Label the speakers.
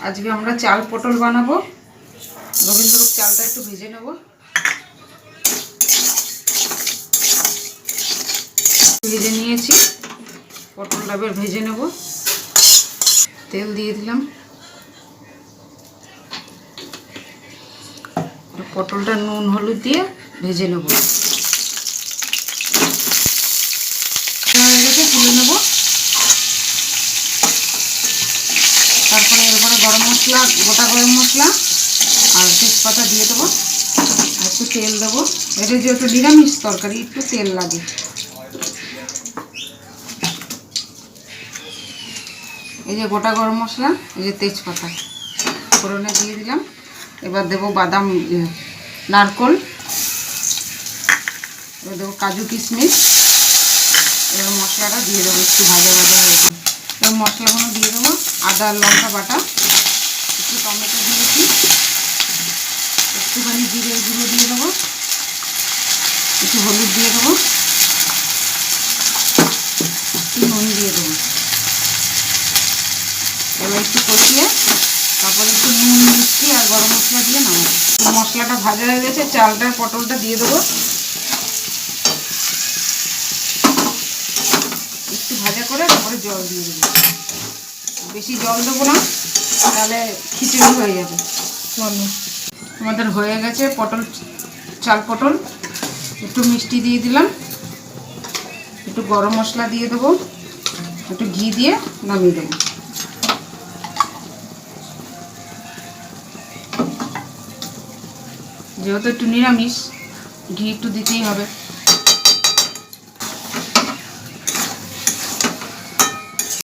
Speaker 1: আজকে আমরা চাল পটল বানাবো। গোবিন্দভোগ চালটা একটু ভেজে নেব। ভেজে নিয়েছি, পটলটা এবার ভেজে নেব। তেল দিয়ে দিলাম, পটলটা নুন হলুদ দিয়ে ভেজে নেব। তুলে নেব। তারপরে এরপরে গরম মশলা, গোটা গরম মশলা আর তেজপাতা দিয়ে দেবো। আর একটু তেল দেবো। এটা যেহেতু নিরামিষ তরকারি একটু তেল লাগে। এই যে গোটা গরম মশলা, এই যে তেজপাতা ফোড়নে দিয়ে দিলাম। এবার দেবো বাদাম, নারকোল, এবার দেবো কাজু কিশমিশ। এবার মশলাটা দিয়ে দেবো, একটু ভাজা ভাজা হয়ে যাবে। এবার মশলাগুলো দিয়ে দেবো। আদা লঙ্কা বাটা, একটু টমেটো দিয়েছি, একটুখানি জিরের গুঁড়ো দিয়ে দেবো, একটু হলুদ দিয়ে দেবো, একটু নুন দিয়ে দেবো। এবার একটু কষিয়ে তারপরে একটু নুন মিষ্টি আর গরম মশলা দিয়ে নামাবো। মশলাটা ভাজা হয়ে গেছে, চালটা পটলটা দিয়ে দেবো। একটু ভাজা করে তারপরে জল দিয়ে দেবো। বেশি জল দেবো না, তাহলে খিচুড়ি হয়ে যাবে। আমাদের হয়ে গেছে পটল, চাল পটল। একটু মিষ্টি দিয়ে দিলাম, একটু গরম মশলা দিয়ে দেবো, একটু ঘি দিয়ে নামিয়ে দেবো। যেহেতু একটু নিরামিষ, ঘি একটু দিতেই হবে।